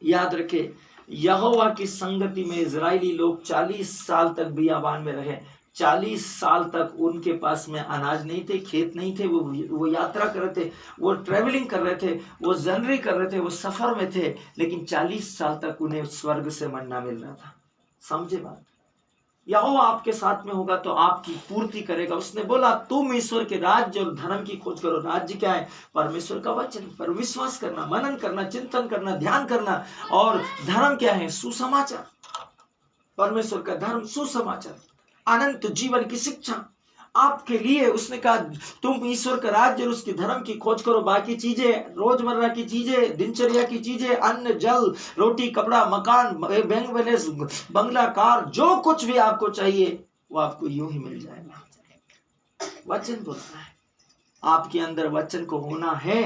याद रखे, यहोवा की संगति में इजरायली लोग 40 साल तक बियाबान में रहे। 40 साल तक उनके पास में अनाज नहीं थे, खेत नहीं थे, वो यात्रा कर रहे थे, वो ट्रेवलिंग कर रहे थे, वो जर्नी कर रहे थे, वो सफर में थे, लेकिन 40 साल तक उन्हें स्वर्ग से मन्ना मिल रहा था। समझे बात? यहोवा आपके साथ में होगा तो आपकी पूर्ति करेगा। उसने बोला तुम ईश्वर के राज्य और धर्म की खोज करो। राज्य क्या है? परमेश्वर का वचन पर विश्वास करना, मनन करना, चिंतन करना, ध्यान करना। और धर्म क्या है? सुसमाचार, परमेश्वर का धर्म, सुसमाचार, अनंत जीवन की शिक्षा आपके लिए। उसने कहा तुम ईश्वर का राज्य और उसके धर्म की खोज करो। बाकी चीजें, रोजमर्रा की चीजें, दिनचर्या की चीजें, अन्न, जल, रोटी, कपड़ा, मकान, बैंक बैलेंस, बंगला, कार, जो कुछ भी आपको चाहिए वो आपको यूं ही मिल जाएगा। वचन बोलता है आपके अंदर वचन को होना है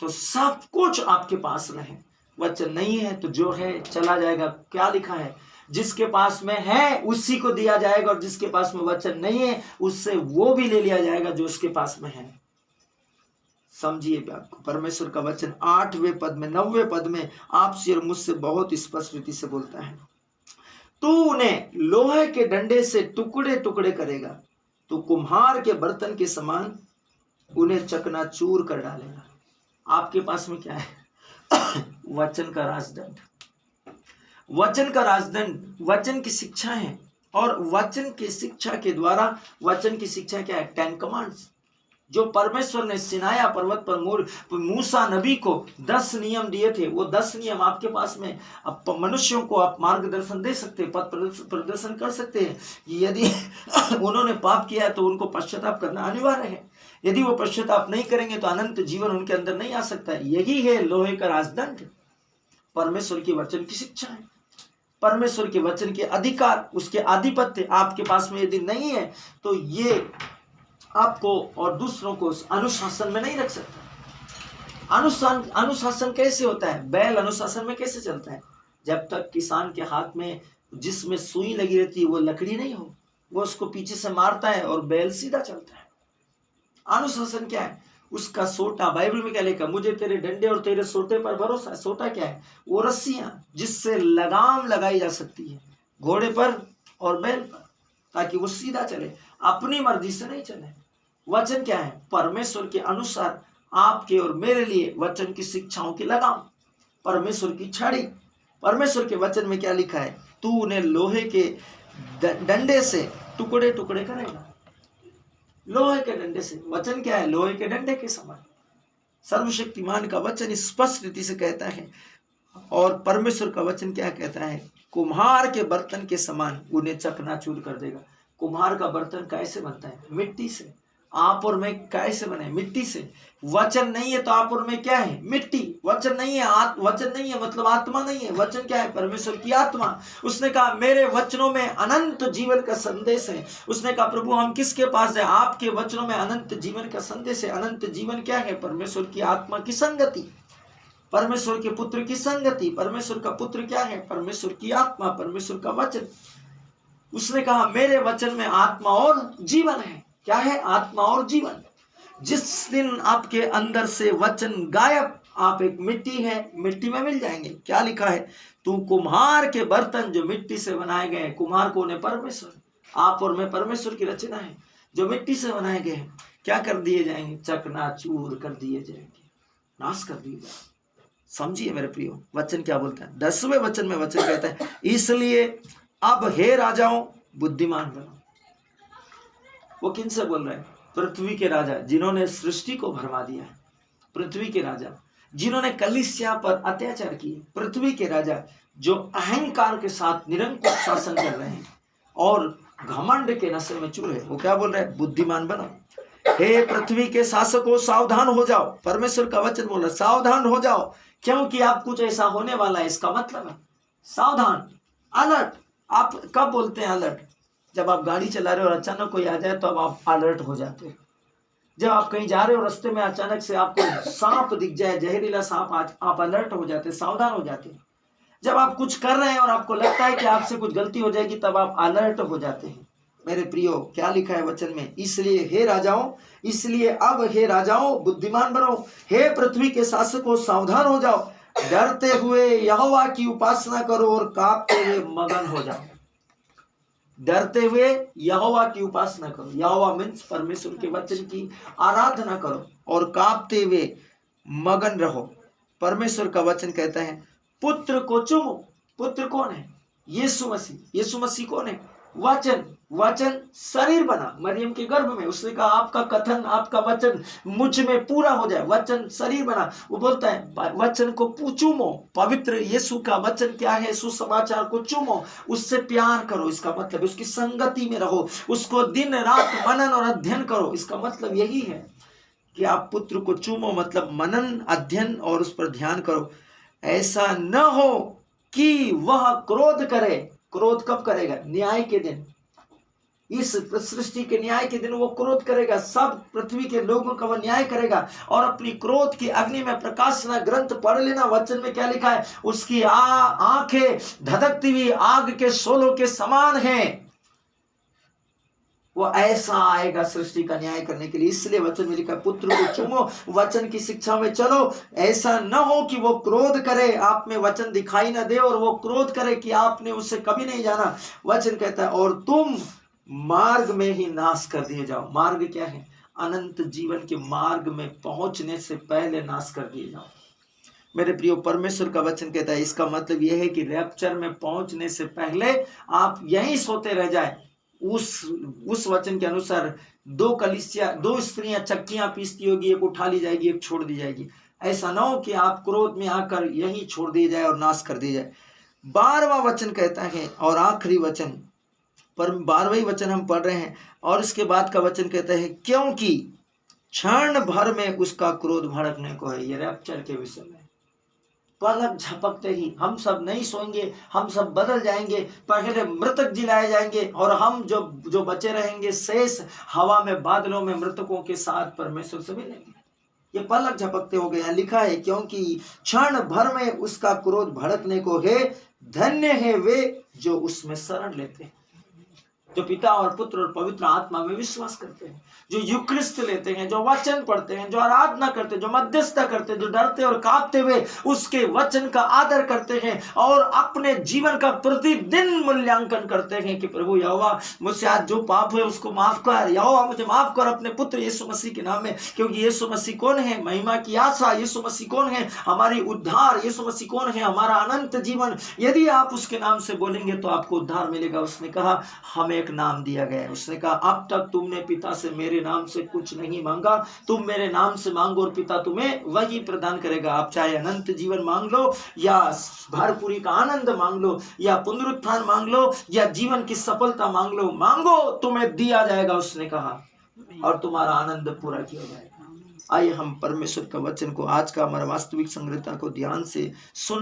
तो सब कुछ आपके पास रहे। वचन नहीं है तो जो है चला जाएगा। क्या लिखा है? जिसके पास में है उसी को दिया जाएगा, और जिसके पास में वचन नहीं है उससे वो भी ले लिया जाएगा जो उसके पास में है। समझिए बात को। परमेश्वर का वचन 8वें पद में, 9वें पद में आपसे और मुझसे बहुत स्पष्ट रीति से बोलता है, तू उन्हें लोहे के डंडे से टुकड़े टुकड़े करेगा, तू कुम्हार के बर्तन के समान उन्हें चकनाचूर कर डालेगा। आपके पास में क्या है? वचन का राजदंड, वचन का राजदंड, वचन की शिक्षा है। और वचन की शिक्षा के द्वारा, वचन की शिक्षा क्या है? 10 कमांड्स, जो परमेश्वर ने सिनाया पर्वत पर मूसा नबी को 10 नियम दिए थे। वो 10 नियम आपके पास में, अब मनुष्यों को आप मार्गदर्शन दे सकते हैं, पथ प्रदर्शन कर सकते हैं। यदि उन्होंने पाप किया है तो उनको पश्चाताप करना अनिवार्य है। यदि वो पश्चाताप नहीं करेंगे तो अनंत जीवन उनके अंदर नहीं आ सकता है। यही है लोहे का राजदंड, परमेश्वर की वचन की शिक्षा है। परमेश्वर के वचन के अधिकार, उसके आधिपत्य आपके पास में यदि नहीं है तो ये आपको और दूसरों को अनुशासन में नहीं रख सकता। अनुशासन कैसे होता है? बैल अनुशासन में कैसे चलता है? जब तक किसान के हाथ में जिसमें सुई लगी रहती है वो लकड़ी नहीं हो, वो उसको पीछे से मारता है और बैल सीधा चलता है। अनुशासन क्या है? उसका सोटा, बाइबल में क्या लिखा? मुझे तेरे डंडे और तेरे सोटे पर भरोसा है। सोटा क्या है? वो रस्सियां जिससे लगाम लगाई जा सकती है घोड़े पर और बैल पर, ताकि वो सीधा चले, अपनी मर्जी से नहीं चले। वचन क्या है? परमेश्वर के अनुसार आपके और मेरे लिए वचन की शिक्षाओं की लगाम, परमेश्वर की छड़ी। परमेश्वर के वचन में क्या लिखा है? तू उन्हें लोहे के डंडे से टुकड़े टुकड़े करेगा। लोहे के डंडे से। वचन क्या है? लोहे के डंडे के समान। सर्वशक्तिमान का वचन स्पष्ट रीति से कहता है। और परमेश्वर का वचन क्या कहता है? कुम्हार के बर्तन के समान उन्हें चकनाचूर कर देगा। कुम्हार का बर्तन कैसे बनता है? मिट्टी से। आप और मैं कैसे बने? मिट्टी से। वचन नहीं है तो आप और मैं क्या है? मिट्टी। वचन नहीं है, वचन नहीं है मतलब आत्मा नहीं है। वचन क्या है? परमेश्वर की आत्मा। उसने कहा मेरे वचनों में अनंत जीवन का संदेश है। उसने कहा प्रभु हम किसके पास जाए? आपके वचनों में अनंत जीवन का संदेश है। अनंत जीवन क्या है? परमेश्वर की आत्मा की संगति, परमेश्वर के पुत्र की संगति। परमेश्वर का पुत्र क्या है? परमेश्वर की आत्मा, परमेश्वर का वचन। उसने कहा मेरे वचन में आत्मा और जीवन है। क्या है? आत्मा और जीवन। जिस दिन आपके अंदर से वचन गायब, आप एक मिट्टी है, मिट्टी में मिल जाएंगे। क्या लिखा है? तू कुम्हार के बर्तन जो मिट्टी से बनाए गए, कुम्हार कौन है? परमेश्वर। आप और मैं परमेश्वर की रचना है जो मिट्टी से बनाए गए हैं। क्या कर दिए जाएंगे? चकनाचूर कर दिए जाएंगे, नाश कर दिए जाएंगे। समझिए मेरे प्रियो, वचन क्या बोलता है? 10वें वचन में वचन कहता है इसलिए अब हे राजाओं बुद्धिमान बनो। वो किन से बोल रहे हैं? पृथ्वी के राजा जिन्होंने सृष्टि को भरमा दिया है, पृथ्वी के राजा जिन्होंने कलीसिया पर अत्याचार किए, पृथ्वी के राजा जो अहंकार के साथ निरंकुश शासन कर रहे हैं और घमंड के नशे में चूर है। वो क्या बोल रहे हैं? बुद्धिमान बनो। हे पृथ्वी के शासकों सावधान हो जाओ। परमेश्वर का वचन बोल रहा है सावधान हो जाओ, क्योंकि आप कुछ ऐसा होने वाला है। इसका मतलब है सावधान, अलर्ट। आप कब बोलते हैं अलर्ट? जब आप गाड़ी चला रहे हो और अचानक कोई आ जाए तो अब आप अलर्ट हो जाते हो। जब आप कहीं जा रहे हो रास्ते में अचानक से आपको सांप दिख जाए, जहरीला सांप, आप अलर्ट हो जाते, सावधान हो जाते। जब आप कुछ कर रहे हैं और आपको लगता है कि आपसे कुछ गलती हो जाएगी तब आप अलर्ट हो जाते हैं। मेरे प्रियो क्या लिखा है वचन में? इसलिए हे राजाओं, इसलिए अब हे राजाओं बुद्धिमान बनो, हे पृथ्वी के शासकों सावधान हो जाओ। डरते हुए यहोवा की उपासना करो और कांपते हुए मगन हो जाओ। डरते हुए यहोवा की उपासना करो, यहोवा मीन्स परमेश्वर के वचन की आराधना करो और कांपते हुए मगन रहो। परमेश्वर का वचन कहता है पुत्र को चूमो। पुत्र कौन है? यीशु मसीह। यीशु मसीह कौन है? वचन। वचन शरीर बना मरियम के गर्भ में। उसने कहा आपका कथन, आपका वचन मुझ में पूरा हो जाए। वचन शरीर बना। वो बोलता है वचन को चूमो। पवित्र यीशु का वचन क्या है? सुसमाचार को चूमो, उससे प्यार करो। इसका मतलब उसकी संगति में रहो, उसको दिन रात मनन और अध्ययन करो। इसका मतलब यही है कि आप पुत्र को चूमो, मतलब मनन, अध्ययन और उस पर ध्यान करो। ऐसा न हो कि वह क्रोध करे। क्रोध कब करेगा? न्याय के दिन। इस सृष्टि के न्याय के दिन वो क्रोध करेगा, सब पृथ्वी के लोगों का वो न्याय करेगा। और अपनी क्रोध की अग्नि में प्रकाशना ग्रंथ पढ़ लेना। वचन में क्या लिखा है? उसकी आंखें धधकती हुई आग के शोलों के समान हैं। वो ऐसा आएगा सृष्टि का न्याय करने के लिए। इसलिए वचन में लिखा पुत्र को चूमो, वचन की शिक्षा में चलो। ऐसा न हो कि वो क्रोध करे, आप में वचन दिखाई न दे और वो क्रोध करे कि आपने उसे कभी नहीं जाना। वचन कहता है और तुम मार्ग में ही नाश कर दिए जाओ। मार्ग क्या है? अनंत जीवन के मार्ग में पहुंचने से पहले नाश कर दिए जाओ। मेरे प्रियो, परमेश्वर का वचन कहता है इसका मतलब यह है कि रैप्चर में पहुंचने से पहले आप यहीं सोते रह जाए। उस वचन के अनुसार दो स्त्रियां चक्कियां पीसती होगी, एक उठा ली जाएगी, एक छोड़ दी जाएगी। ऐसा ना हो कि आप क्रोध में आकर यही छोड़ दिए जाए और नाश कर दिए जाए। 12वां वचन कहता है और आखिरी वचन, पर 12वां वचन हम पढ़ रहे हैं और इसके बाद का वचन कहता है क्योंकि क्षण भर में उसका क्रोध भड़कने को है। ये रैप्चर के विषय में पलक झपकते ही हम सब नहीं सोएंगे, हम सब बदल जाएंगे। पहले मृतक जिलाए जाएंगे और हम जो बचे रहेंगे शेष हवा में बादलों में मृतकों के साथ परमेश्वर से मिलेंगे। ये पलक झपकते हो गए। लिखा है क्योंकि क्षण भर में उसका क्रोध भड़कने को है। धन्य है वे जो उसमें शरण लेते हैं, जो पिता और पुत्र और पवित्र आत्मा में विश्वास करते हैं, जो यूक्रिस्ट लेते हैं, जो वचन पढ़ते हैं, जो आराधना करते हैं, जो मध्यस्थता करते हैं, जो डरते और कांपते हुए उसके वचन का आदर करते हैं और अपने जीवन का प्रतिदिन मूल्यांकन करते हैं कि प्रभु यहोवा मुझसे आज जो पाप है उसको माफ कर, यहोवा मुझे माफ कर अपने पुत्र यीशु मसीह के नाम में। क्योंकि यीशु मसीह कौन है? महिमा की आशा। यीशु मसीह कौन है? हमारी उद्धार। यीशु मसीह कौन है? हमारा अनंत जीवन। यदि आप उसके नाम से बोलेंगे तो आपको उद्धार मिलेगा। उसने कहा हमें एक नाम दिया गया है। उसने कहा अब तक तुमने पिता से मेरे नाम से कुछ नहीं मांगा, तुम मेरे नाम से मांगो और पिता तुम्हें वही प्रदान करेगा। आप चाहे अनंत जीवन मांग लो या भरपूरी का आनंद मांग लो या पुनरुत्थान मांग लो या जीवन की सफलता मांग लो, मांगो तुम्हें दिया जाएगा उसने कहा, और तुम्हारा आनंद पूरा किया जाएगा। आइए हम परमेश्वर का वचन को, आज का हमारा वास्तविक संग्रहता को ध्यान से सुने।